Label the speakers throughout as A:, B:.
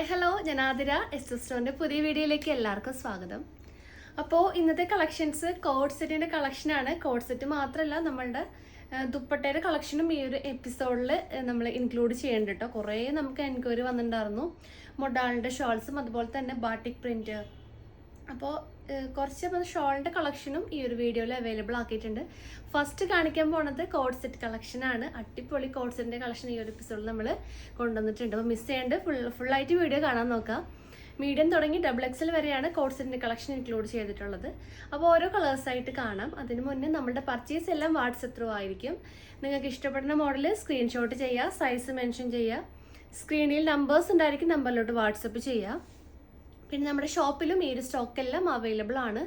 A: Hi hello ജനാതിര എസ്റ്റോറിൻ്റെ പുതിയ വീഡിയോയിലേക്ക് എല്ലാവർക്കും സ്വാഗതം. അപ്പോൾ ഇന്നത്തെ കളക്ഷൻസ് കോഡ് സെറ്റിൻ്റെ കളക്ഷനാണ്. കോഡ് സെറ്റ് മാത്രമല്ല, നമ്മളുടെ ദുപ്പട്ടയുടെ കളക്ഷനും ഈ ഒരു എപ്പിസോഡിൽ നമ്മൾ ഇൻക്ലൂഡ് ചെയ്യേണ്ട കേട്ടോ. കുറേ നമുക്ക് എൻക്വയറി വന്നിട്ടുണ്ടായിരുന്നു, മൊഡാളിൻ്റെ ഷോൾസും അതുപോലെ തന്നെ ബാട്ടിക് പ്രിൻറ്റ്. അപ്പോൾ കുറച്ച് ഷോളിൻ്റെ കളക്ഷനും ഈ ഒരു വീഡിയോയിൽ അവൈലബിൾ ആക്കിയിട്ടുണ്ട്. ഫസ്റ്റ് കാണിക്കാൻ പോണത് കോഡ് സെറ്റ് കളക്ഷനാണ്. അടിപൊളി കോഡ് സെറ്റിൻ്റെ കളക്ഷൻ ഈ ഒരു എപ്പിസോഡിൽ നമ്മൾ കൊണ്ടുവന്നിട്ടുണ്ട്. അപ്പോൾ മിസ് ചെയ്യേണ്ട ഫുള്ളായിട്ട് വീഡിയോ കാണാൻ നോക്കാം. മീഡിയം തുടങ്ങി XXL വരെയാണ് കോഡ് സെറ്റിൻ്റെ കളക്ഷൻ ഇൻക്ലൂഡ് ചെയ്തിട്ടുള്ളത്. അപ്പോൾ ഓരോ കളേഴ്സായിട്ട് കാണാം. അതിന് മുന്നേ നമ്മുടെ പർച്ചേസ് എല്ലാം വാട്സപ്പ് ത്രൂ ആയിരിക്കും. നിങ്ങൾക്ക് ഇഷ്ടപ്പെടുന്ന മോഡൽ സ്ക്രീൻഷോട്ട് ചെയ്യുക, സൈസ് മെൻഷൻ ചെയ്യുക, സ്ക്രീനിൽ നമ്പേഴ്സ് ഉണ്ടായിരിക്കും, നമ്പറിലോട്ട് വാട്സപ്പ് ചെയ്യുക. പിന്നെ നമ്മുടെ ഷോപ്പിലും ഈ ഒരു സ്റ്റോക്കെല്ലാം അവൈലബിൾ ആണ്.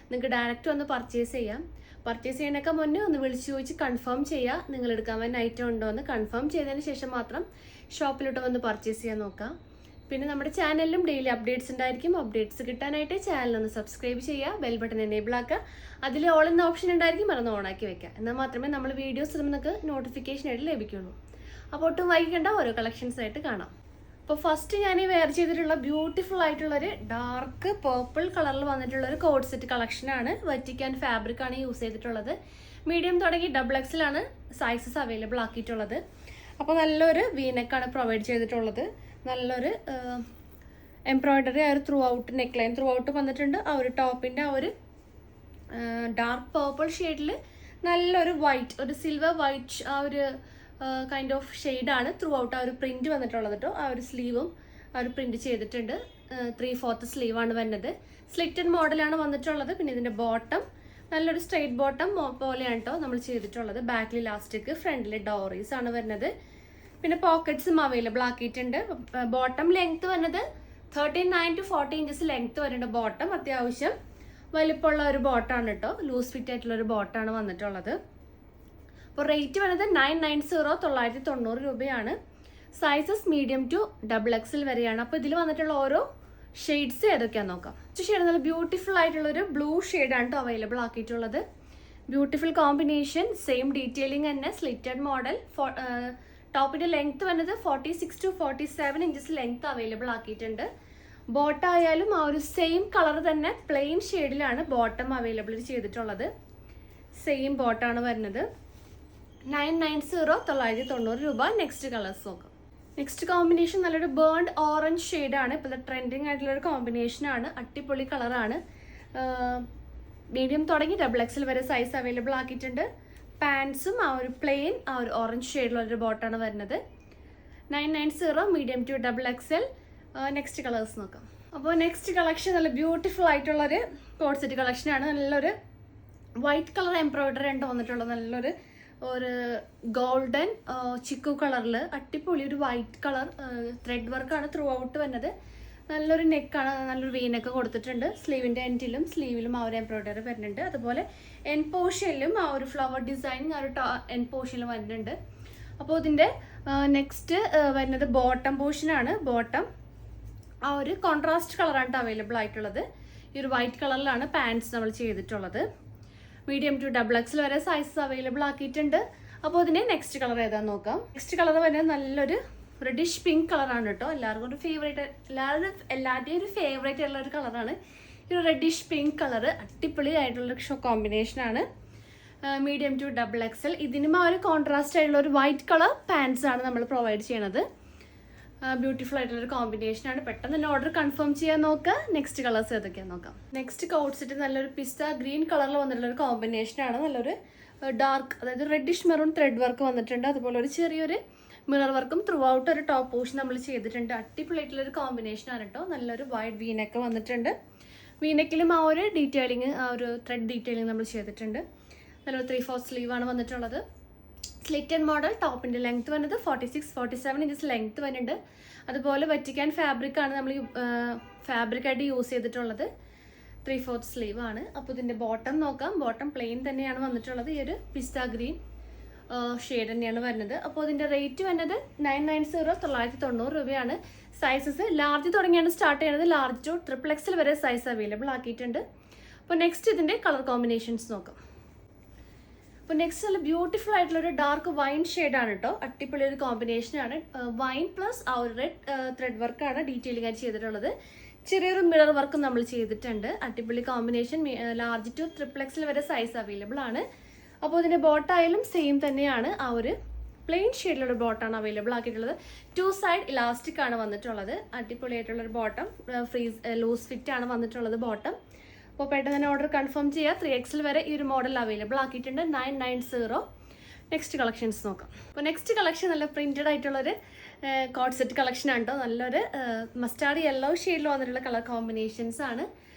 A: നിങ്ങൾക്ക് ഡയറക്റ്റ് വന്ന് പർച്ചേസ് ചെയ്യാം. പർച്ചേസ് ചെയ്യുന്നതിനൊക്കെ മുന്നേ ഒന്ന് വിളിച്ചു ചോദിച്ച് കൺഫേം ചെയ്യുക. നിങ്ങൾ എടുക്കാൻ വേണ്ടി ഐറ്റം ഉണ്ടോ എന്ന് കൺഫേം ചെയ്തതിന് ശേഷം മാത്രം ഷോപ്പിലോട്ട് വന്ന് പർച്ചേസ് ചെയ്യാൻ നോക്കാം. പിന്നെ നമ്മുടെ ചാനലിലും ഡെയിലി അപ്ഡേറ്റ്സ് ഉണ്ടായിരിക്കും. അപ്ഡേറ്റ്സ് കിട്ടാനായിട്ട് ചാനലൊന്ന് സബ്സ്ക്രൈബ് ചെയ്യുക, ബെൽ ബട്ടൺ എനേബിൾ ആക്കുക. അതിൽ ഓൾ എന്ന ഓപ്ഷൻ ഉണ്ടായിരിക്കും, അതൊന്ന് ഓണാക്കി വെക്കുക. എന്നാൽ മാത്രമേ നമ്മൾ വീഡിയോസ് നിങ്ങൾക്ക് നോട്ടിഫിക്കേഷൻ ആയിട്ട് ലഭിക്കുള്ളൂ. അപ്പോൾ ഒട്ടും വൈകിക്കേണ്ട, ഓരോ കളക്ഷൻസ് ആയിട്ട് കാണാം. അപ്പോൾ ഫസ്റ്റ് ഞാൻ ഈ വെയർ ചെയ്തിട്ടുള്ള ബ്യൂട്ടിഫുൾ ആയിട്ടുള്ളൊരു ഡാർക്ക് പേർപ്പിൾ കളറിൽ വന്നിട്ടുള്ളൊരു കോഡ് സെറ്റ് കളക്ഷനാണ്. വറ്റിക്കാൻ ഫാബ്രിക് ആണ് യൂസ് ചെയ്തിട്ടുള്ളത്. മീഡിയം തുടങ്ങി XXL ആണ് സൈസസ് അവൈലബിൾ ആക്കിയിട്ടുള്ളത്. അപ്പോൾ നല്ലൊരു വീനെക്കാണ് പ്രൊവൈഡ് ചെയ്തിട്ടുള്ളത്. നല്ലൊരു എംബ്രോയിഡറി ആ ഒരു through out neck line through out വന്നിട്ടുണ്ട്. ആ ഒരു ടോപ്പിൻ്റെ ആ ഒരു ഡാർക്ക് പേർപ്പിൾ ഷെയ്ഡിൽ നല്ലൊരു വൈറ്റ്, ഒരു സിൽവർ വൈറ്റ് ആ ഒരു കൈൻഡ് ഓഫ് ഷെയ്ഡാണ് ത്രൂ ഔട്ട് ആ ഒരു പ്രിൻറ്റ് വന്നിട്ടുള്ളത് കേട്ടോ. ആ ഒരു സ്ലീവും ആ ഒരു പ്രിൻറ്റ് ചെയ്തിട്ടുണ്ട്. 3/4 സ്ലീവാണ് വരുന്നത്. സ്ലിറ്റഡ് മോഡലാണ് വന്നിട്ടുള്ളത്. പിന്നെ ഇതിൻ്റെ ബോട്ടം നല്ലൊരു സ്ട്രെയിറ്റ് ബോട്ടം പോലെയാണ് കേട്ടോ നമ്മൾ ചെയ്തിട്ടുള്ളത്. ബാക്കിൽ ഇലാസ്റ്റിക്, ഫ്രണ്ടിൽ ഡോറീസ് ആണ് വരുന്നത്. പിന്നെ പോക്കറ്റ്സും അവൈലബിൾ ആക്കിയിട്ടുണ്ട്. ബോട്ടം ലെങ്ത് വരുന്നത് 39 to 40 ഇഞ്ചസ് ലെങ്ത് വരുന്നുണ്ട്. ബോട്ടം അത്യാവശ്യം വലിപ്പമുള്ള ഒരു ബോട്ടാണ് കേട്ടോ. ലൂസ് ഫിറ്റ് ആയിട്ടുള്ള ഒരു ബോട്ടാണ് വന്നിട്ടുള്ളത്. അപ്പോൾ റേറ്റ് വരുന്നത് 990 രൂപയാണ്. സൈസസ് മീഡിയം ടു XXL വരെയാണ്. അപ്പോൾ ഇതിൽ വന്നിട്ടുള്ള ഓരോ ഷെയ്ഡ്സ് ഏതൊക്കെയാണെന്ന് നോക്കാം. ഷെയ്ഡ് നല്ല ബ്യൂട്ടിഫുൾ ആയിട്ടുള്ളൊരു ബ്ലൂ ഷെയ്ഡാണ് കേട്ടോ അവൈലബിൾ ആക്കിയിട്ടുള്ളത്. ബ്യൂട്ടിഫുൾ കോമ്പിനേഷൻ, സെയിം ഡീറ്റെയിലിംഗ് തന്നെ, സ്ലിറ്റഡ് മോഡൽ. ടോപ്പിൻ്റെ ലെങ്ത് വന്നത് 46 to 47 ഇഞ്ചസ് ലെങ്ത് അവൈലബിൾ ആക്കിയിട്ടുണ്ട്. ബോട്ടം ആയാലും ആ ഒരു സെയിം കളർ തന്നെ പ്ലെയിൻ ഷെയ്ഡിലാണ് ബോട്ടം അവൈലബിൾ ചെയ്തിട്ടുള്ളത്. സെയിം ബോട്ടാണ് വരുന്നത്. 990 രൂപ. നെക്സ്റ്റ് കളേഴ്സ് നോക്കാം. നെക്സ്റ്റ് കോമ്പിനേഷൻ നല്ലൊരു ബേൺഡ് ഓറഞ്ച് ഷെയ്ഡാണ്. ഇപ്പോഴത്തെ ട്രെൻഡിങ് ആയിട്ടുള്ളൊരു കോമ്പിനേഷനാണ്. അടിപൊളി കളറാണ്. മീഡിയം തുടങ്ങി XXL വരെ സൈസ് അവൈലബിൾ ആക്കിയിട്ടുണ്ട്. പാൻസും ആ ഒരു പ്ലെയിൻ ആ ഒരു ഓറഞ്ച് ഷെയ്ഡിലുള്ളൊരു ബോട്ടാണ് വരുന്നത്. 990 medium to XXL. Next colours നോക്കാം. അപ്പോൾ നെക്സ്റ്റ് കളക്ഷൻ നല്ല ബ്യൂട്ടിഫുൾ ആയിട്ടുള്ളൊരു കോഡ് സെറ്റ് കളക്ഷനാണ്. നല്ലൊരു വൈറ്റ് കളർ എംബ്രോയിഡറി ഉണ്ട് വന്നിട്ടുള്ളത്. നല്ലൊരു ഗോൾഡൻ ചിക്കു കളറിൽ അടിപൊളി ഒരു വൈറ്റ് കളർ ത്രെഡ് വർക്കാണ് ത്രൂ ഔട്ട് വരുന്നത്. നല്ലൊരു നെക്കാണ്, നല്ലൊരു വീനൊക്കെ കൊടുത്തിട്ടുണ്ട്. സ്ലീവിൻ്റെ എൻഡിലും സ്ലീവിലും ആ ഒരു എംബ്രോയിഡറി വരുന്നുണ്ട്. അതുപോലെ എൻ പോർഷനിലും ആ ഒരു ഫ്ലവർ ഡിസൈനിങ് ആ ഒരു എൻ പോർഷനിലും വരുന്നുണ്ട്. അപ്പോൾ ഇതിൻ്റെ നെക്സ്റ്റ് വരുന്നത് ബോട്ടം പോർഷനാണ്. ബോട്ടം ആ ഒരു കോൺട്രാസ്റ്റ് കളറാണ് അവൈലബിൾ ആയിട്ടുള്ളത്. ഈ ഒരു വൈറ്റ് കളറിലാണ് പാൻറ്റ്സ് നമ്മൾ ചെയ്തിട്ടുള്ളത്. മീഡിയം ടു XXL വരെ സൈസസ് അവൈലബിൾ ആക്കിയിട്ടുണ്ട്. അപ്പോൾ ഇതിന് നെക്സ്റ്റ് കളർ ഏതാണെന്ന് നോക്കാം. നെക്സ്റ്റ് കളർ വരുന്നത് നല്ലൊരു റെഡിഷ് പിങ്ക് കളറാണ് കേട്ടോ. എല്ലാവർക്കും ഒരു ഫേവറേറ്റ്, എല്ലാവരുടെയും ഒരു ഫേവറേറ്റ് ഉള്ള ഒരു കളറാണ് ഈ ഒരു റെഡിഷ് പിങ്ക് കളർ. അടിപൊളി ആയിട്ടുള്ളൊരു കോമ്പിനേഷനാണ്. Medium to XXL. ഇതിനും ആ ഒരു കോൺട്രാസ്റ്റ് ആയിട്ടുള്ള ഒരു വൈറ്റ് കളർ പാൻസ് ആണ് നമ്മൾ പ്രൊവൈഡ് ചെയ്യണത്. ബ്യൂട്ടിഫുൾ ആയിട്ടുള്ളൊരു കോമ്പിനേഷനാണ്. പെട്ടെന്ന് തന്നെ ഓർഡർ കൺഫേം ചെയ്യാൻ നോക്കുക. നെക്സ്റ്റ് കളേഴ്സ് ഏതൊക്കെയാണെന്ന് നോക്കാം. നെക്സ്റ്റ് കോഡ് സെറ്റ് നല്ലൊരു പിസ്ത ഗ്രീൻ കളറിൽ വന്നിട്ടുള്ളൊരു കോമ്പിനേഷനാണ്. നല്ലൊരു ഡാർക്ക്, അതായത് റെഡിഷ് മെറൂൺ ത്രെഡ് വർക്ക് വന്നിട്ടുണ്ട്. അതുപോലെ ഒരു ചെറിയൊരു മിറർ വർക്കും ത്രൂ ഔട്ട് ഒരു ടോപ്പ് പോർഷൻ നമ്മൾ ചെയ്തിട്ടുണ്ട്. അടിപൊളിയായിട്ടുള്ളൊരു കോമ്പിനേഷനാണ് കേട്ടോ. നല്ലൊരു വൈഡ് വീനെക്ക് വന്നിട്ടുണ്ട്. വീനെക്കിലും ആ ഒരു ഡീറ്റെയിലിങ്, ആ ഒരു ത്രെഡ് ഡീറ്റെയിലിങ് നമ്മൾ ചെയ്തിട്ടുണ്ട്. നല്ലൊരു 3/4 സ്ലീവാണ് വന്നിട്ടുള്ളത്. Slitted model. ടോപ്പിൻ്റെ ലെങ്ത് വരുന്നത് 46, 47 ഇഞ്ചസ് ലെങ്ത് വരുന്നുണ്ട്. അതുപോലെ വറ്റിക്കാൻ ഫാബ്രിക്കാണ് നമ്മൾ ഫാബ്രിക്കായിട്ട് യൂസ് ചെയ്തിട്ടുള്ളത്. 3/4 സ്ലീവാണ്. അപ്പോൾ ഇതിൻ്റെ ബോട്ടം നോക്കാം. ബോട്ടം പ്ലെയിൻ തന്നെയാണ് വന്നിട്ടുള്ളത്. ഈ ഒരു പിസ്ത ഗ്രീൻ ഷെയ്ഡ് തന്നെയാണ് വരുന്നത്. അപ്പോൾ ഇതിൻ്റെ റേറ്റ് വരുന്നത് 990 രൂപയാണ്. സൈസസ് ലാർജ് തുടങ്ങിയാണ് സ്റ്റാർട്ട് ചെയ്യുന്നത്. ലാർജ് ടു XXL വരെ സൈസ് അവൈലബിൾ ആക്കിയിട്ടുണ്ട്. അപ്പോൾ നെക്സ്റ്റ് ഇതിൻ്റെ കളർ കോമ്പിനേഷൻസ് നോക്കാം. അപ്പോൾ നെക്സ്റ്റ് നല്ല ബ്യൂട്ടിഫുൾ ആയിട്ടുള്ളൊരു ഡാർക്ക് വൈൻ ഷെയ്ഡാണ് കേട്ടോ. അടിപൊളി ഒരു കോമ്പിനേഷനാണ്. വൈൻ പ്ലസ് ആ ഒരു റെഡ് ത്രെഡ് വർക്കാണ് ഡീറ്റെയിലിംഗ് ആയിട്ട് ചെയ്തിട്ടുള്ളത്. ചെറിയൊരു മിറർ വർക്കും നമ്മൾ ചെയ്തിട്ടുണ്ട്. അടിപൊളി കോമ്പിനേഷൻ. ലാർജ് ടു XXL വരെ സൈസ് അവൈലബിൾ ആണ്. അപ്പോൾ ഇതിൻ്റെ ബോട്ടായാലും സെയിം തന്നെയാണ്. ആ ഒരു പ്ലെയിൻ ഷെയ്ഡിലുള്ള ബോട്ടാണ് അവൈലബിൾ ആക്കിയിട്ടുള്ളത്. 2 സൈഡ് ഇലാസ്റ്റിക് ആണ് വന്നിട്ടുള്ളത്. അടിപൊളിയായിട്ടുള്ളൊരു ബോട്ടം. ലൂസ് ഫിറ്റ് ആണ് വന്നിട്ടുള്ളത് ബോട്ടം. അപ്പോൾ പെട്ടെന്ന് തന്നെ ഓർഡർ കൺഫേം ചെയ്യുക. 3XL വരെ ഈ ഒരു മോഡൽ അവൈലബിൾ ആക്കിയിട്ടുണ്ട്. 990. നെക്സ്റ്റ് കളക്ഷൻസ് നോക്കാം. അപ്പോൾ നെക്സ്റ്റ് കളക്ഷൻ നല്ല പ്രിൻറ്റഡ് ആയിട്ടുള്ളൊരു കോഡ് സെറ്റ് കളക്ഷൻ ആണ് കേട്ടോ. നല്ലൊരു മസ്റ്റാർഡ് യെല്ലോ ഷെയ്ഡിൽ വന്നിട്ടുള്ള കളർ കോമ്പിനേഷൻസ് ആണ്.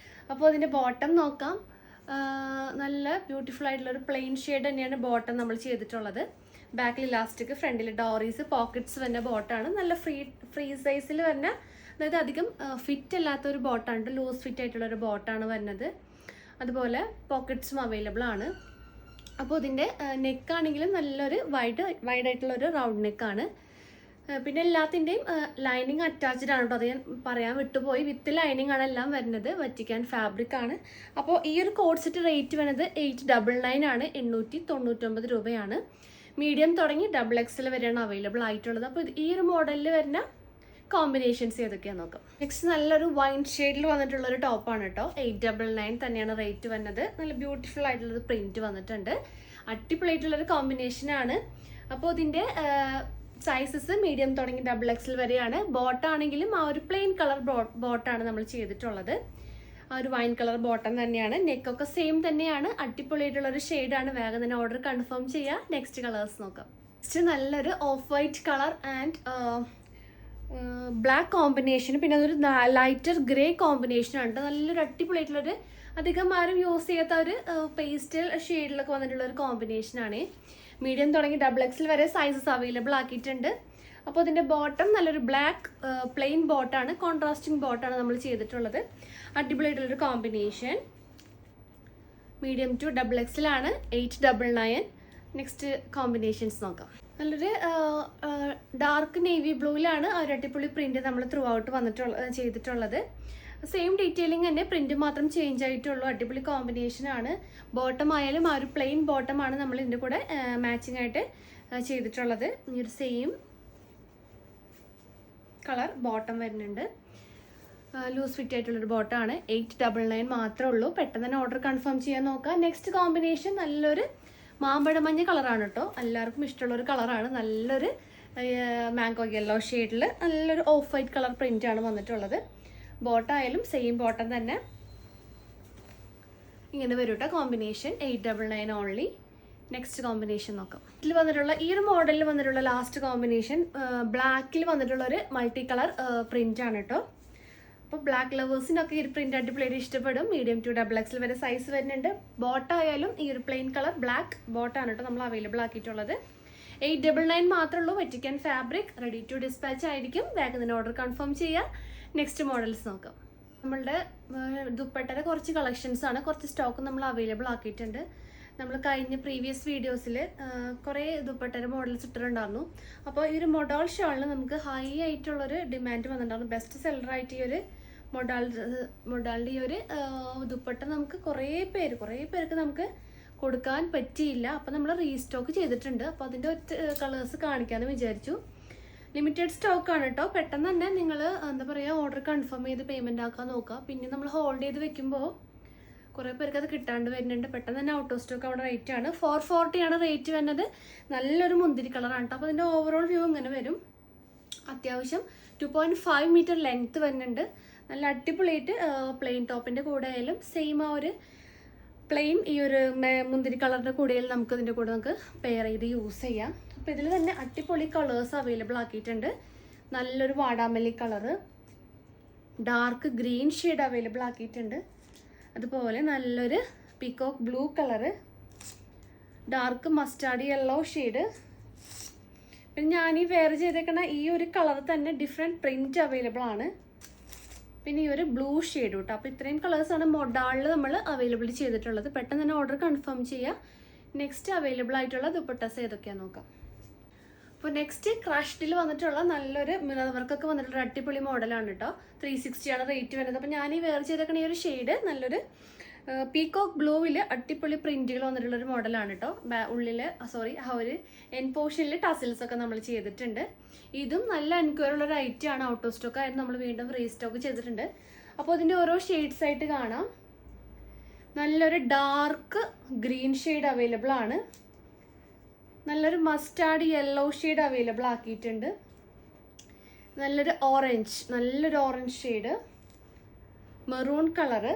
A: അപ്പോൾ അതിൻ്റെ ബോട്ടം നോക്കാം. നല്ല ബ്യൂട്ടിഫുൾ ആയിട്ടുള്ളൊരു പ്ലെയിൻ ഷെയ്ഡ് തന്നെയാണ് ബോട്ടം നമ്മൾ ചെയ്തിട്ടുള്ളത്. ബാക്കിൽ ഇലാസ്റ്റിക്, ഫ്രണ്ടിൽ ഡോറീസ്, പോക്കറ്റ്സ് വരുന്ന ബോട്ടാണ്. നല്ല ഫ്രീ സൈസിൽ വരുന്ന, അതായത് അധികം ഫിറ്റ് അല്ലാത്ത ഒരു ബോട്ടാണ്. ലൂസ് ഫിറ്റ് ആയിട്ടുള്ളൊരു ബോട്ടാണ് വരുന്നത്. അതുപോലെ പോക്കറ്റ്സും അവൈലബിൾ ആണ്. അപ്പോൾ ഇതിൻ്റെ നെക്കാണെങ്കിലും നല്ലൊരു വൈഡായിട്ടുള്ളൊരു റൗണ്ട് നെക്കാണ്. പിന്നെ എല്ലാത്തിൻ്റെയും ലൈനിങ് അറ്റാച്ച്ഡ് ആണ് കേട്ടോ. അത് ഞാൻ പറയാൻ വിട്ടുപോയി. വിത്ത് ലൈനിങ് ആണ് എല്ലാം വരുന്നത്. വറ്റിക്കാൻ ഫാബ്രിക് ആണ്. അപ്പോൾ ഈ ഒരു കോഡ് സെറ്റ് റേറ്റ് വരുന്നത് 899 ആണ്. 899 രൂപയാണ്. മീഡിയം തുടങ്ങി XXL വരെയാണ് അവൈലബിൾ ആയിട്ടുള്ളത്. അപ്പോൾ ഈ ഒരു മോഡലിൽ വരുന്ന കോമ്പിനേഷൻസ് ഏതൊക്കെയാണെന്ന് നോക്കാം. നെക്സ്റ്റ് നല്ലൊരു വൈൻ ഷെയ്ഡിൽ വന്നിട്ടുള്ളൊരു ടോപ്പാണ് കേട്ടോ. 899 തന്നെയാണ് റേറ്റ് വരുന്നത്. നല്ല ബ്യൂട്ടിഫുൾ ആയിട്ടുള്ളൊരു പ്രിൻറ്റ് വന്നിട്ടുണ്ട്. അടിപൊളിയായിട്ടുള്ളൊരു കോമ്പിനേഷനാണ്. അപ്പോൾ ഇതിൻ്റെ സൈസസ് മീഡിയം തുടങ്ങി XXL വരെയാണ്. ബോട്ടാണെങ്കിലും ആ ഒരു പ്ലെയിൻ കളർ ബോട്ടാണ് നമ്മൾ ചെയ്തിട്ടുള്ളത്. ആ ഒരു വൈൻ കളർ ബോട്ടം തന്നെയാണ്. നെക്കൊക്കെ സെയിം തന്നെയാണ്. അടിപൊളിയായിട്ടുള്ളൊരു ഷെയ്ഡാണ്. വേഗം തന്നെ ഓർഡർ കൺഫേം ചെയ്യുക. നെക്സ്റ്റ് കളേഴ്സ് നോക്കാം. നെക്സ്റ്റ് നല്ലൊരു of white colour and black combination, പിന്നെ അതൊരു ലൈറ്റർ ഗ്രേ കോമ്പിനേഷനാണ്. നല്ലൊരു അടിപൊളിയായിട്ടുള്ളൊരു, അധികം ആരും യൂസ് ചെയ്യാത്ത ഒരു പേസ്റ്റൽ ഷെയ്ഡിലൊക്കെ വന്നിട്ടുള്ള ഒരു കോമ്പിനേഷനാണ്. മീഡിയം തുടങ്ങി XXL വരെ സൈസസ് അവൈലബിൾ ആക്കിയിട്ടുണ്ട്. അപ്പോൾ ഇതിൻ്റെ ബോട്ടം നല്ലൊരു ബ്ലാക്ക് പ്ലെയിൻ ബോട്ടാണ്. കോൺട്രാസ്റ്റിംഗ് ബോട്ടാണ് നമ്മൾ ചെയ്തിട്ടുള്ളത്. അടിപൊളിയായിട്ടുള്ളൊരു കോമ്പിനേഷൻ. മീഡിയം ടു XXL ആണ്. 899. നെക്സ്റ്റ് കോമ്പിനേഷൻസ് നോക്കാം. നല്ലൊരു ഡാർക്ക് നേവി ബ്ലൂയിലാണ് ആ ഒരു അടിപൊളി പ്രിന്റ് നമ്മൾ ത്രൂ ഔട്ട് ചെയ്തിട്ടുള്ളത്. സെയിം ഡീറ്റെയിലിംഗ് തന്നെ, പ്രിന്റ് മാത്രം ചേഞ്ച് ആയിട്ടുള്ളൂ. അടിപൊളി കോമ്പിനേഷനാണ്. ബോട്ടം ആയാലും ആ ഒരു പ്ലെയിൻ ബോട്ടമാണ് നമ്മൾ ഇതിൻ്റെ കൂടെ മാച്ചിങ് ആയിട്ട് ചെയ്തിട്ടുള്ളത്. ഈ ഒരു സെയിം കളർ ബോട്ടം വരുന്നുണ്ട്. ലൂസ് ഫിറ്റ് ആയിട്ടുള്ളൊരു ബോട്ടമാണ്. 899 മാത്രമേ ഉള്ളൂ. പെട്ടെന്ന് തന്നെ ഓർഡർ കൺഫേം ചെയ്യാൻ നോക്കാം. നെക്സ്റ്റ് കോമ്പിനേഷൻ നല്ലൊരു മാമ്പഴമഞ്ഞ കളറാണ് കേട്ടോ. എല്ലാവർക്കും ഇഷ്ടമുള്ളൊരു കളറാണ്. നല്ലൊരു മാംഗോ യെല്ലോ ഷെയ്ഡിൽ നല്ലൊരു ഓഫ് വൈറ്റ് കളർ പ്രിൻ്റാണ് വന്നിട്ടുള്ളത്. ബോട്ടായാലും സെയിം ബോട്ടം തന്നെ ഇങ്ങനെ വരും കേട്ടോ. Combination 899 only. നെക്സ്റ്റ് കോമ്പിനേഷൻ നോക്കാം. ഇതിൽ വന്നിട്ടുള്ള ഈ ഒരു മോഡലിൽ വന്നിട്ടുള്ള ലാസ്റ്റ് കോമ്പിനേഷൻ ബ്ലാക്കിൽ വന്നിട്ടുള്ളൊരു മൾട്ടി കളർ പ്രിൻ്റാണ് കേട്ടോ. അപ്പോൾ ബ്ലാക്ക് ലവേഴ്സിനൊക്കെ ഈ ഒരു പ്രിൻ്റ് അടിപൊളിയായിട്ട് ഇഷ്ടപ്പെടും. മീഡിയം ടു XXL വരെ സൈസ് വരുന്നുണ്ട്. ബോട്ടായാലും ഈ ഒരു പ്ലെയിൻ കളർ ബ്ലാക്ക് ബോട്ടാണ് കേട്ടോ നമ്മൾ അവൈലബിൾ ആക്കിയിട്ടുള്ളത്. 899 മാത്രമേ ഉള്ളൂ. വെറ്റിക്കാൻ ഫാബ്രിക്, റെഡി ടു ഡിസ്പാച്ച് ആയിരിക്കും. വേഗം തന്നെ ഓർഡർ കൺഫേം ചെയ്യുക. നെക്സ്റ്റ് മോഡൽസ് നോക്കാം. നമ്മളുടെ ദുപ്പട്ടയുടെ കുറച്ച് കളക്ഷൻസ് ആണ്. കുറച്ച് സ്റ്റോക്ക് നമ്മൾ അവൈലബിൾ ആക്കിയിട്ടുണ്ട്. നമ്മൾ കഴിഞ്ഞ പ്രീവിയസ് വീഡിയോസിൽ കുറേ ദുപ്പട്ടയുടെ മോഡൽസ് ഇട്ടിട്ടുണ്ടായിരുന്നു. അപ്പോൾ ഈ ഒരു മൊഡാൾ ഷോളിന് നമുക്ക് ഹൈ ആയിട്ടുള്ളൊരു ഡിമാൻഡ് വന്നിട്ടുണ്ടായിരുന്നു. ബെസ്റ്റ് സെല്ലറായിട്ട് ഈ ഒരു മൊഡാളിൻ്റെ ഈ ഒരു ദുപ്പട്ട നമുക്ക് കുറേ പേർക്ക് നമുക്ക് കൊടുക്കാൻ പറ്റിയില്ല. അപ്പോൾ നമ്മൾ റീസ്റ്റോക്ക് ചെയ്തിട്ടുണ്ട്. അപ്പോൾ അതിൻ്റെ ഒറ്റ കളേഴ്സ് കാണിക്കാമെന്ന് വിചാരിച്ചു. ലിമിറ്റഡ് സ്റ്റോക്കാണ് കേട്ടോ. പെട്ടെന്ന് തന്നെ നിങ്ങൾ എന്താ പറയുക, ഓർഡർ കൺഫേം ചെയ്ത് പേയ്മെൻറ്റ് ആക്കാൻ നോക്കുക. പിന്നെ നമ്മൾ ഹോൾഡ് ചെയ്ത് വെക്കുമ്പോൾ കുറേ പേർക്ക് അത് കിട്ടാണ്ട് വരുന്നുണ്ട്. പെട്ടെന്ന് തന്നെ ഔട്ട് ഓഫ് സ്റ്റോക്ക് അവിടെ റേറ്റ് ആണ്. 440 ആണ് റേറ്റ് വരുന്നത്. നല്ലൊരു മുന്തിരി കളറാണ് കേട്ടോ. അപ്പോൾ അതിൻ്റെ ഓവറോൾ വ്യൂ ഇങ്ങനെ വരും. അത്യാവശ്യം 2.5 മീറ്റർ ലെങ്ത്ത് വരുന്നുണ്ട്. നല്ല അടിപൊളിയായിട്ട് പ്ലെയിൻ ടോപ്പിൻ്റെ കൂടെ ആയാലും സെയിം ആ ഒരു പ്ലെയിൻ ഈ ഒരു മുന്തിരി കളറിൻ്റെ കൂടെയായാലും നമുക്ക് ഇതിൻ്റെ കൂടെ നമുക്ക് പെയർ ചെയ്ത് യൂസ് ചെയ്യാം. അപ്പോൾ ഇതിൽ തന്നെ അടിപൊളി കളേഴ്സ് അവൈലബിൾ ആക്കിയിട്ടുണ്ട്. നല്ലൊരു വാടാമല്ലി colour, dark green shade available ആക്കിയിട്ടുണ്ട്. അതുപോലെ നല്ലൊരു peacock blue colour, dark mustard yellow shade. പിന്നെ ഞാൻ ഈ വെയർ ചെയ്തേക്കുന്ന ഈ ഒരു കളർ തന്നെ ഡിഫറെൻറ്റ് പ്രിൻറ്റ് അവൈലബിൾ ആണ്. പിന്നെ ഈ ഒരു ബ്ലൂ ഷെയ്ഡ് കേട്ടോ. അപ്പോൾ ഇത്രയും കളേഴ്സാണ് മൊഡാളിൽ നമ്മൾ അവൈലബിൾ ചെയ്തിട്ടുള്ളത്. പെട്ടെന്ന് തന്നെ ഓർഡർ കൺഫേം ചെയ്യുക. നെക്സ്റ്റ് അവൈലബിൾ ആയിട്ടുള്ള ദുപ്പട്ടാസ് ഏതൊക്കെയാണെന്ന് നോക്കാം. അപ്പോൾ നെക്സ്റ്റ് ക്രഷ്ഡിൽ വന്നിട്ടുള്ള നല്ലൊരു മിറർ വർക്കൊക്കെ വന്നിട്ടുള്ള അടിപൊളി മോഡലാണ് കേട്ടോ. 360 ആണ് റേറ്റ് വരുന്നത്. അപ്പോൾ ഞാൻ ഈ വെയർ ചെയ്തേക്കുന്ന ഈ ഒരു ഷെയ്ഡ് നല്ലൊരു പീകോക്ക് ബ്ലൂവിൽ അടിപൊളി പ്രിന്റുകൾ വന്നിട്ടുള്ളൊരു മോഡലാണ് കേട്ടോ. ഉള്ളിൽ ആ ഒരു എൻ പോർഷനിൽ ടസിൽസ് ഒക്കെ നമ്മൾ ചെയ്തിട്ടുണ്ട്. ഇതും നല്ല എൻക്വയറി ഉള്ള ഒരു ഐറ്റം ആണ്. ഔട്ട് ഓഫ് സ്റ്റോക്ക് ആയിരുന്നു, നമ്മൾ വീണ്ടും റീസ്റ്റോക്ക് ചെയ്തിട്ടുണ്ട്. അപ്പോൾ ഇതിൻ്റെ ഓരോ ഷെയ്ഡ്സ് ആയിട്ട് കാണാം. നല്ലൊരു ഡാർക്ക് ഗ്രീൻ ഷെയ്ഡ് അവൈലബിൾ ആണ്. നല്ലൊരു മസ്റ്റാർഡ് യെല്ലോ ഷെയ്ഡ് അവൈലബിൾ ആക്കിയിട്ടുണ്ട്. നല്ലൊരു orange shade, maroon colour,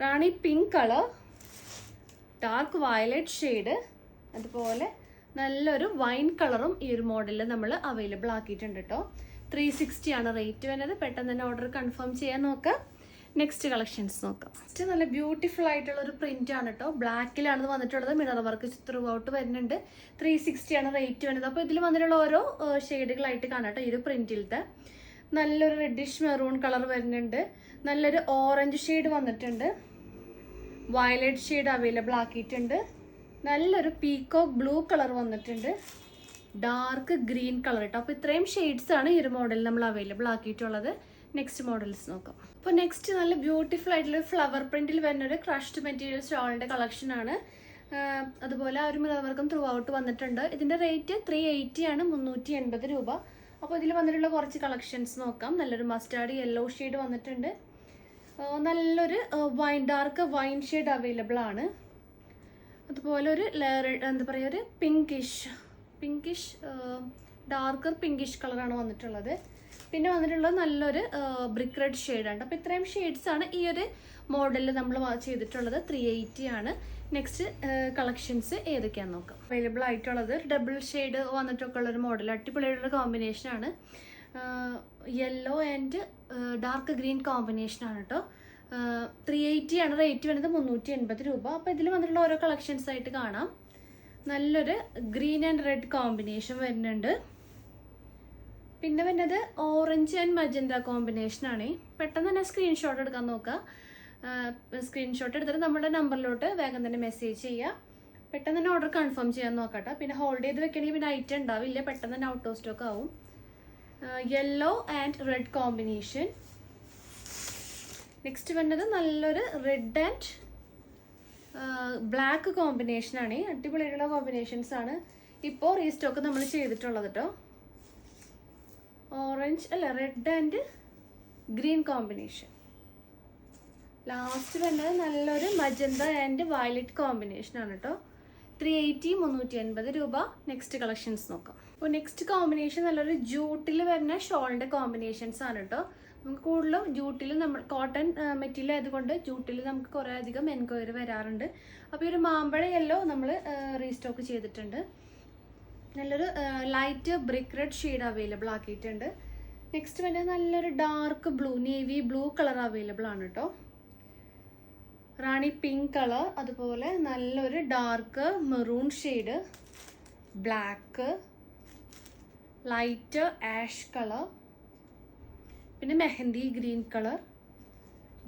A: rani pink colour, dark violet shade, അതുപോലെ നല്ലൊരു വൈൻ കളറും ഈ ഒരു മോഡലിൽ നമ്മൾ അവൈലബിൾ ആക്കിയിട്ടുണ്ട് കേട്ടോ. 360 ആണ് റേറ്റ് വരുന്നത്. പെട്ടെന്ന് തന്നെ ഓർഡർ കൺഫേം ചെയ്യാൻ നോക്കാം. നെക്സ്റ്റ് കളക്ഷൻസ് നോക്കാം. നെക്സ്റ്റ് നല്ല ബ്യൂട്ടിഫുൾ ആയിട്ടുള്ള ഒരു പ്രിന്റ് ആണ് കേട്ടോ. ബ്ലാക്കിലാണ് വന്നിട്ടുള്ളത്. മിറർ വർക്ക് ത്രൂ ഔട്ട് വരുന്നുണ്ട്. 360 ആണ് റേറ്റ് വരുന്നത്. അപ്പോൾ ഇതിൽ വന്നിട്ടുള്ള ഓരോ ഷെയ്ഡുകളായിട്ട് കാണാം കേട്ടോ. ഈ ഒരു പ്രിന്റിലത്തെ നല്ലൊരു റെഡിഷ് മെറൂൺ കളർ വരുന്നുണ്ട്. നല്ലൊരു ഓറഞ്ച് ഷെയ്ഡ് വന്നിട്ടുണ്ട്. വയലറ്റ് ഷെയ്ഡ് അവൈലബിൾ ആക്കിയിട്ടുണ്ട്. നല്ലൊരു പീകോക്ക് ബ്ലൂ കളർ വന്നിട്ടുണ്ട്. ഡാർക്ക് ഗ്രീൻ കളർ കേട്ടോ. അപ്പോൾ ഇത്രയും ഷെയ്ഡ്സ് ആണ് ഈ ഒരു മോഡലിൽ നമ്മൾ അവൈലബിൾ ആക്കിയിട്ടുള്ളത്. നെക്സ്റ്റ് മോഡൽസ് നോക്കാം. അപ്പോൾ നെക്സ്റ്റ് നല്ല ബ്യൂട്ടിഫുൾ ആയിട്ടുള്ള ഫ്ലവർ പ്രിന്റിൽ വരുന്ന ഒരു ക്രഷ്ഡ് മെറ്റീരിയൽ ഷോളിൻ്റെ കളക്ഷൻ ആണ്. അതുപോലെ ആ ഒരു മിറർ വർക്കും ത്രൂ ഔട്ട് വന്നിട്ടുണ്ട്. ഇതിൻ്റെ റേറ്റ് 380 ആണ്, 380 രൂപ. അപ്പോൾ ഇതിൽ വന്നിട്ടുള്ള കുറച്ച് കളക്ഷൻസ് നോക്കാം. നല്ലൊരു മസ്റ്റാർഡ് യെല്ലോ ഷെയ്ഡ് വന്നിട്ടുണ്ട്. നല്ലൊരു ഡാർക്ക് വൈൻ ഷെയ്ഡ് അവൈലബിൾ ആണ്. അതുപോലെ ഒരു എന്താ പറയുക, ഒരു പിങ്കിഷ് ഡാർക്കർ പിങ്കിഷ് കളറാണ് വന്നിട്ടുള്ളത്. പിന്നെ വന്നിട്ടുള്ളത് നല്ലൊരു ബ്രിക്ക് റെഡ് ഷെയ്ഡാണ്. അപ്പോൾ ഇത്രയും ഷെയ്ഡ്സ് ആണ് ഈ ഒരു മോഡലിൽ നമ്മൾ ചെയ്തിട്ടുള്ളത്. 380 ആണ്. നെക്സ്റ്റ് കളക്ഷൻസ് ഏതൊക്കെയാണെന്ന് നോക്കാം. അവൈലബിൾ ആയിട്ടുള്ളത് ഡബിൾ ഷെയ്ഡ് വന്നിട്ടൊക്കെ ഉള്ളൊരു മോഡൽ, അടിപൊളിയായിട്ടുള്ള കോമ്പിനേഷനാണ്. യെല്ലോ ആൻഡ് ഡാർക്ക് ഗ്രീൻ കോമ്പിനേഷനാണ് കേട്ടോ. 380 ആണ് റേറ്റ് വരുന്നത്, 380 രൂപ. അപ്പോൾ ഇതിൽ വന്നിട്ടുള്ള ഓരോ കളക്ഷൻസ് ആയിട്ട് കാണാം. നല്ലൊരു ഗ്രീൻ ആൻഡ് റെഡ് കോമ്പിനേഷൻ വരുന്നുണ്ട്. പിന്നെ വരുന്നത് ഓറഞ്ച് ആൻഡ് മജന്ത കോമ്പിനേഷനാണ്. പെട്ടെന്ന് തന്നെ സ്ക്രീൻഷോട്ട് എടുക്കാൻ നോക്കുക. സ്ക്രീൻഷോട്ട് എടുത്തിട്ട് നമ്മുടെ നമ്പറിലോട്ട് വേഗം തന്നെ മെസ്സേജ് ചെയ്യുക. പെട്ടെന്ന് തന്നെ ഓർഡർ കൺഫേം ചെയ്യാൻ നോക്കട്ടെ. പിന്നെ ഹോൾഡ് ചെയ്ത് വെക്കണമെങ്കിൽ പിന്നെ ഐറ്റം ഉണ്ടാവില്ല, പെട്ടെന്ന് തന്നെ ഔട്ട് ഓഫ് സ്റ്റോക്ക് ആവും. Yellow and red combination. Next വരുന്നത് നല്ലൊരു റെഡ് ആൻഡ് ബ്ലാക്ക് കോമ്പിനേഷനാണ്. അടിപൊളിയായിട്ടുള്ള കോമ്പിനേഷൻസ് ആണ് ഇപ്പോൾ റീസ്റ്റോക്ക് നമ്മൾ ചെയ്തിട്ടുള്ളത് കേട്ടോ. Red and green combination. Last വരുന്നത് നല്ലൊരു മജന്ത ആൻഡ് വയലറ്റ് കോമ്പിനേഷനാണ് കേട്ടോ. 380, 380 രൂപ. നെക്സ്റ്റ് കളക്ഷൻസ് നോക്കാം. അപ്പോൾ നെക്സ്റ്റ് കോമ്പിനേഷൻ നല്ലൊരു ജൂട്ടിൽ വരുന്ന ഷോളിൻ്റെ കോമ്പിനേഷൻസ് ആണ് കേട്ടോ. നമുക്ക് കൂടുതലും ജൂട്ടിൽ നമ്മൾ കോട്ടൺ മെറ്റീരിയൽ ആയതുകൊണ്ട് ജൂട്ടിൽ നമുക്ക് കുറേ അധികം എൻക്വയറി വരാറുണ്ട്. അപ്പോൾ ഈ ഒരു മാമ്പഴ യെല്ലോ നമ്മൾ റീസ്റ്റോക്ക് ചെയ്തിട്ടുണ്ട്. നല്ലൊരു light brick red shade available ആക്കിയിട്ടുണ്ട്. നെക്സ്റ്റ് വരുന്നത് നല്ലൊരു dark blue, navy blue colour available ആണ് കേട്ടോ. റാണി പിങ്ക് കളർ, അതുപോലെ നല്ലൊരു dark maroon shade, black, light ash colour, പിന്നെ mehndi green colour,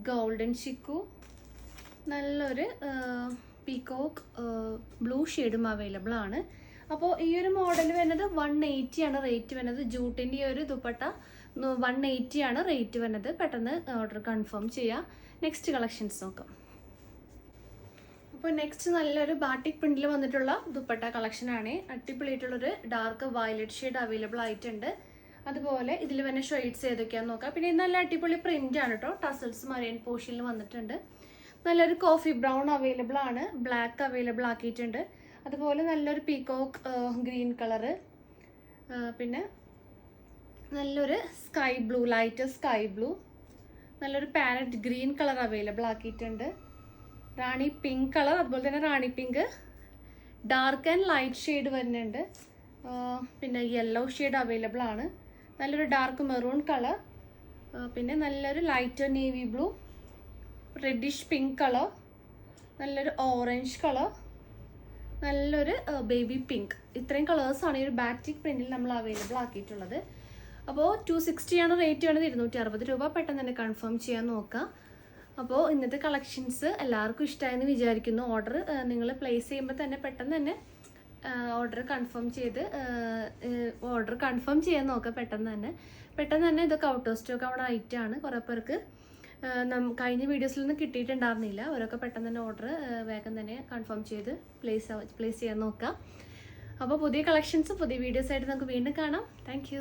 A: golden chikoo, നല്ലൊരു പീകോക്ക് ബ്ലൂ ഷെയ്ഡും അവൈലബിൾ ആണ്. അപ്പോൾ ഈ ഒരു മോഡൽ വരുന്നത് 180 ആണ് റേറ്റ് വരുന്നത്. ജൂട്ടിൻ്റെ ഈ ഒരു ദുപ്പട്ട 180 ആണ് റേറ്റ് വരുന്നത്. പെട്ടെന്ന് ഓർഡർ കൺഫേം ചെയ്യാം. നെക്സ്റ്റ് കളക്ഷൻസ് നോക്കാം. അപ്പോൾ നെക്സ്റ്റ് നല്ലൊരു ബാട്ടിക് പ്രിന്റിൽ വന്നിട്ടുള്ള ദുപ്പട്ട കളക്ഷനാണ്. അടിപൊളിയായിട്ടുള്ളൊരു ഡാർക്ക് വയലറ്റ് ഷെയ്ഡ് അവൈലബിൾ ആയിട്ടുണ്ട്. അതുപോലെ ഇതിൽ വരുന്ന ഷെയ്ഡ്സ് ഏതൊക്കെയാണെന്ന് നോക്കാം. പിന്നെ നല്ല അടിപൊളി പ്രിന്റ് ആണ് കേട്ടോ. ടസൽസ് മറൈൻ പോർഷനിൽ വന്നിട്ടുണ്ട്. നല്ലൊരു കോഫി ബ്രൗൺ അവൈലബിൾ ആണ്. ബ്ലാക്ക് അവൈലബിൾ ആക്കിയിട്ടുണ്ട്. അതുപോലെ നല്ലൊരു പീകോക്ക് ഗ്രീൻ കളറ്, പിന്നെ നല്ലൊരു sky blue, light sky blue, നല്ലൊരു പാരറ്റ് ഗ്രീൻ കളർ അവൈലബിൾ ആക്കിയിട്ടുണ്ട്. റാണി പിങ്ക് കളർ, അതുപോലെ തന്നെ rani pink dark and light shade വരുന്നുണ്ട്. പിന്നെ യെല്ലോ ഷെയ്ഡ് അവൈലബിൾ ആണ്. നല്ലൊരു ഡാർക്ക് മെറൂൺ കളർ, പിന്നെ നല്ലൊരു light navy blue, reddish pink colour, നല്ലൊരു ഓറഞ്ച് കളർ, നല്ലൊരു ബേബി പിങ്ക്. ഇത്രയും കളേഴ്സാണ് ഈ ഒരു ബാറ്റിക് പ്രിന്റിൽ നമ്മൾ അവൈലബിൾ ആക്കിയിട്ടുള്ളത്. അപ്പോൾ 260 ആണ് റേറ്റ് വേണ്ടത്, 260 രൂപ. പെട്ടെന്ന് തന്നെ കൺഫേം ചെയ്യാൻ നോക്കാം. അപ്പോൾ ഇന്നത്തെ കളക്ഷൻസ് എല്ലാവർക്കും ഇഷ്ടമായെന്ന് വിചാരിക്കുന്നു. ഓർഡർ നിങ്ങൾ പ്ലേസ് ചെയ്യുമ്പോൾ തന്നെ പെട്ടെന്ന് തന്നെ ഓർഡർ കൺഫേം ചെയ്യാൻ നോക്കാം. പെട്ടെന്ന് തന്നെ ഇതൊക്കെ ഔട്ട് ഓഫ് സ്റ്റോക്ക് അവിടെ ഐറ്റമാണ്. കുറേ പേർക്ക് കഴിഞ്ഞ വീഡിയോസിലൊന്നും കിട്ടിയിട്ടുണ്ടായിരുന്നില്ല. അവരൊക്കെ പെട്ടെന്ന് തന്നെ ഓർഡർ വേഗം തന്നെ കൺഫേം ചെയ്ത് പ്ലേസ് ചെയ്യാൻ നോക്കാം. അപ്പോൾ പുതിയ കളക്ഷൻസ് പുതിയ വീഡിയോസായിട്ട് നമുക്ക് വീണ്ടും കാണാം. താങ്ക്